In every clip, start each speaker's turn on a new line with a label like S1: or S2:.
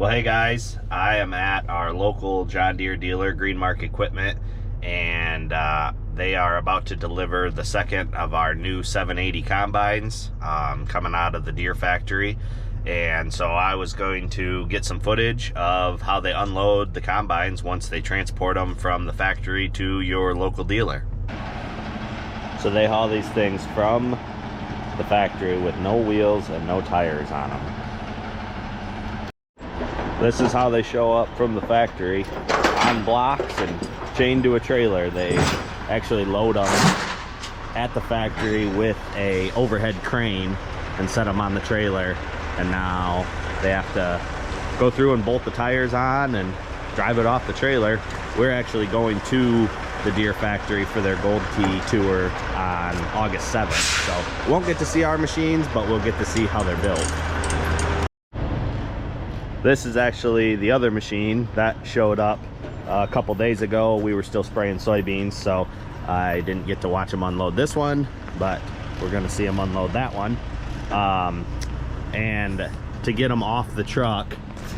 S1: Well, hey guys, I am at our local John Deere dealer, Greenmark Equipment, and they are about to deliver the second of our new 780 combines coming out of the Deere factory. And so I was going to get some footage of how they unload the combines once they transport them from the factory to your local dealer. So they haul these things from the factory with no wheels and no tires on them. This is how they show up from the factory, on blocks and chained to a trailer. They actually load them at the factory with a overhead crane and set them on the trailer, and now they have to go through and bolt the tires on and drive it off the trailer. We're actually going to the Deere factory for their Gold Key tour on August 7th, so we won't get to see our machines, but we'll get to see how they're built. This is actually the other machine that showed up a couple days ago. We were still spraying soybeans, so I didn't get to watch them unload this one, but we're gonna see them unload that one. And to get them off the truck,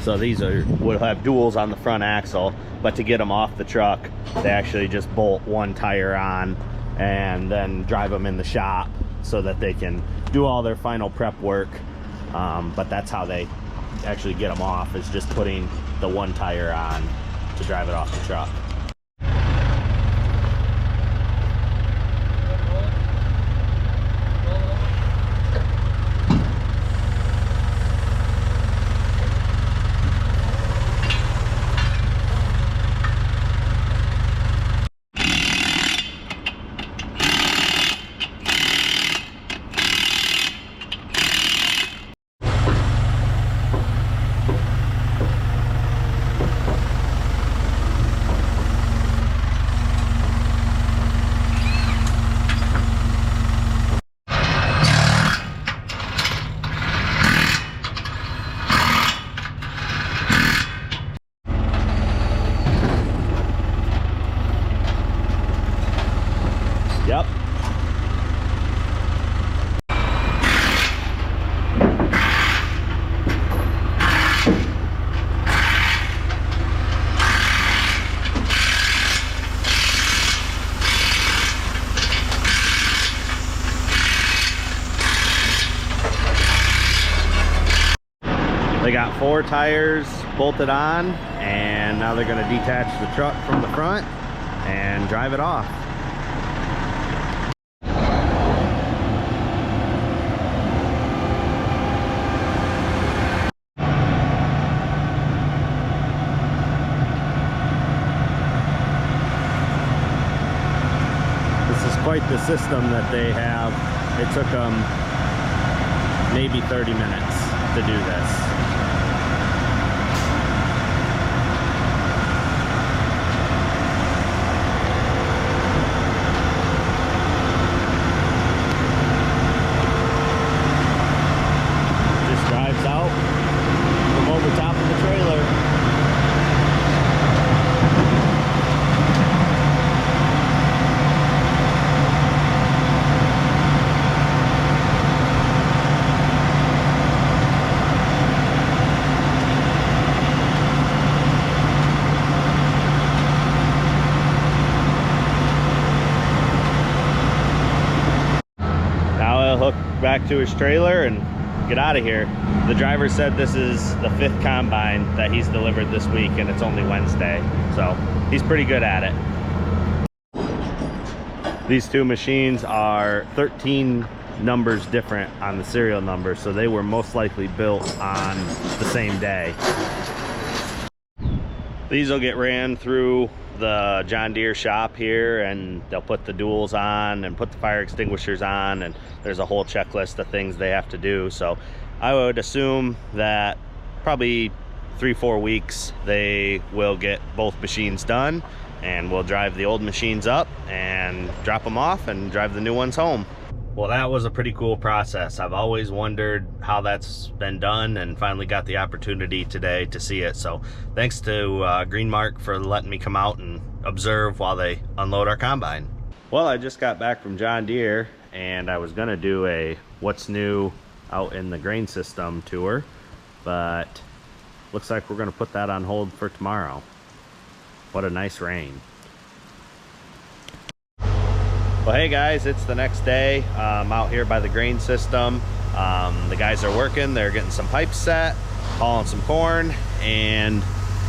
S1: so these will have duals on the front axle, but to get them off the truck, they actually just bolt one tire on and then drive them in the shop so that they can do all their final prep work. But that's how they actually get them off, is just putting the one tire on to drive it off the truck. Yep. They got 4 tires bolted on, and now they're going to detach the truck from the front and drive it off. Quite the system that they have. It took them maybe 30 minutes to do this. Just drives out from over top of the trailer. Hook back to his trailer and get out of here. The driver said this is the 5th combine that he's delivered this week, and it's only Wednesday, so he's pretty good at it. These two machines are 13 numbers different on the serial number, so they were most likely built on the same day. These will get ran through the John Deere shop here, and they'll put the duals on and put the fire extinguishers on, and there's a whole checklist of things they have to do. So I would assume that probably 3-4 weeks they will get both machines done, and we'll drive the old machines up and drop them off and drive the new ones home. Well, that was a pretty cool process. I've always wondered how that's been done, and finally got the opportunity today to see it. So thanks to Greenmark for letting me come out and observe while they unload our combine. Well, I just got back from John Deere, and I was gonna do a what's new out in the grain system tour, but looks like we're gonna put that on hold for tomorrow. What a nice rain. Well, hey guys, it's the next day. I'm out here by the grain system. The guys are working, they're getting some pipes set, hauling some corn, and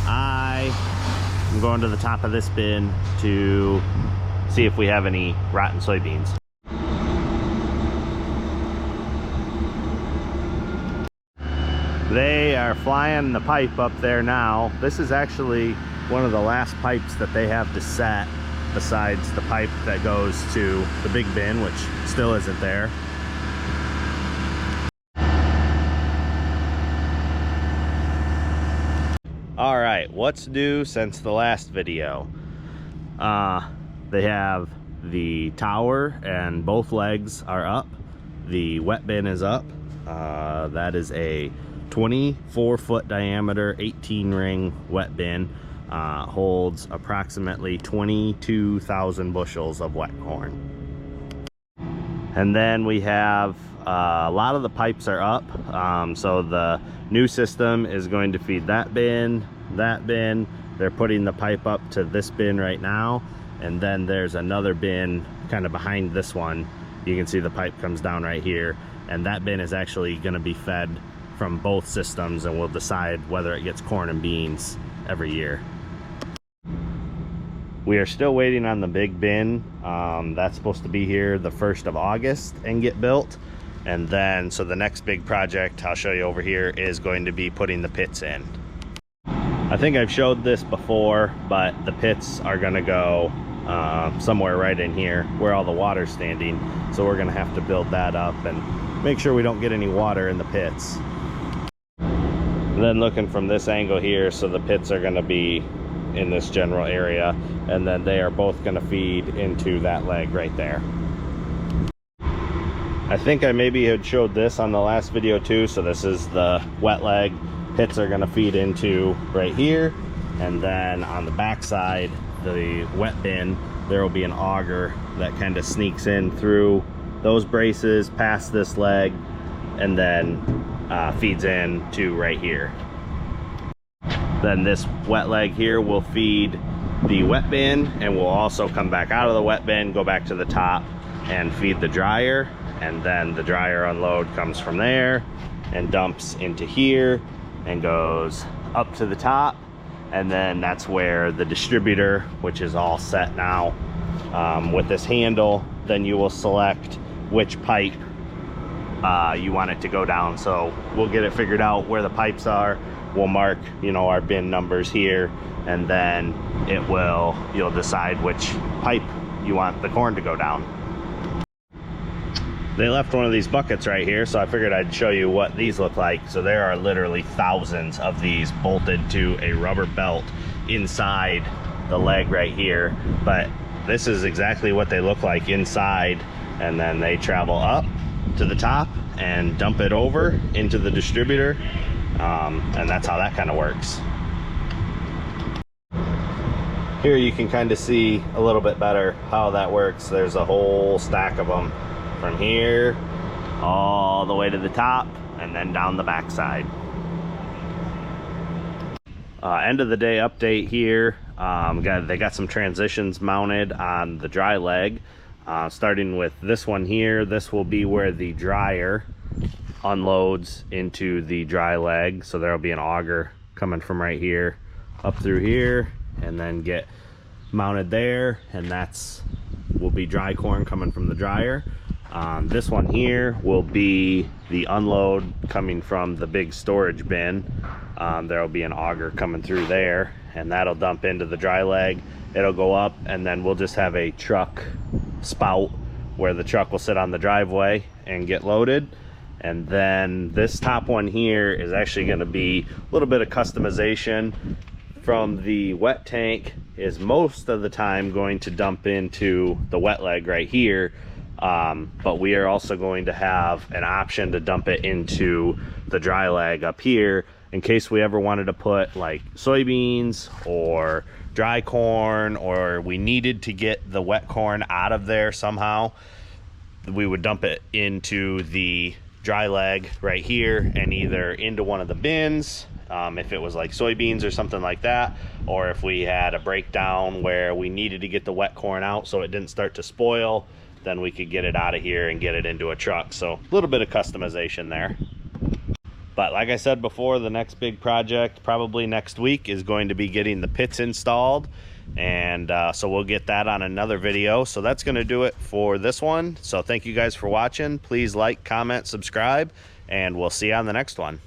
S1: I'm going to the top of this bin to see if we have any rotten soybeans. They are flying the pipe up there now. This is actually one of the last pipes that they have to set, besides the pipe that goes to the big bin, which still isn't there. All right, what's new since the last video? They have the tower and both legs are up. The wet bin is up. That is a 24-foot diameter 18 ring wet bin. Holds approximately 22,000 bushels of wet corn. And then we have a lot of the pipes are up. So the new system is going to feed that bin, that bin. They're putting the pipe up to this bin right now. And then there's another bin kind of behind this one. You can see the pipe comes down right here. And that bin is actually going to be fed from both systems, and we'll decide whether it gets corn and beans every year. We are still waiting on the big bin. That's supposed to be here the 1st of August and get built. And then, so the next big project I'll show you over here is going to be putting the pits in. I think I've showed this before, but the pits are gonna go somewhere right in here where all the water's standing. So we're gonna have to build that up and make sure we don't get any water in the pits. And then looking from this angle here, so the pits are gonna be in this general area, and then they are both going to feed into that leg right there. I think I maybe had showed this on the last video too. So this is the wet leg. Pits are going to feed into right here, and then on the back side, the wet bin, there will be an auger that kind of sneaks in through those braces past this leg, and then feeds in to right here. Then this wet leg here will feed the wet bin, and will also come back out of the wet bin, go back to the top and feed the dryer. And then the dryer unload comes from there and dumps into here and goes up to the top. And then that's where the distributor, which is all set now with this handle, then you will select which pipe you want it to go down. So we'll get it figured out where the pipes are. We'll mark, you know, our bin numbers here, and then you'll decide which pipe you want the corn to go down. They left one of these buckets right here, so I figured I'd show you what these look like. So there are literally thousands of these bolted to a rubber belt inside the leg right here. But this is exactly what they look like inside, and then they travel up to the top and dump it over into the distributor. And that's how that kind of works. Here you can kind of see a little bit better how that works. There's a whole stack of them from here all the way to the top, and then down the back side. End of the day update here. They got some transitions mounted on the dry leg. Starting with this one here, this will be where the dryer unloads into the dry leg. So there'll be an auger coming from right here up through here, and then get mounted there, and will be dry corn coming from the dryer. This one here will be the unload coming from the big storage bin. There will be an auger coming through there, and that'll dump into the dry leg. It'll go up, and then we'll just have a truck spout where the truck will sit on the driveway and get loaded. And then this top one here is actually going to be a little bit of customization. From the wet tank is most of the time going to dump into the wet leg right here. But we are also going to have an option to dump it into the dry leg up here in case we ever wanted to put like soybeans or dry corn, or we needed to get the wet corn out of there somehow. We would dump it into the dry leg right here, and either into one of the bins if it was like soybeans or something like that, or if we had a breakdown where we needed to get the wet corn out so it didn't start to spoil, then we could get it out of here and get it into a truck. So a little bit of customization there. But like I said before, the next big project probably next week is going to be getting the pits installed, and so we'll get that on another video. So that's going to do it for this one. So thank you guys for watching. Please like, comment, subscribe, and we'll see you on the next one.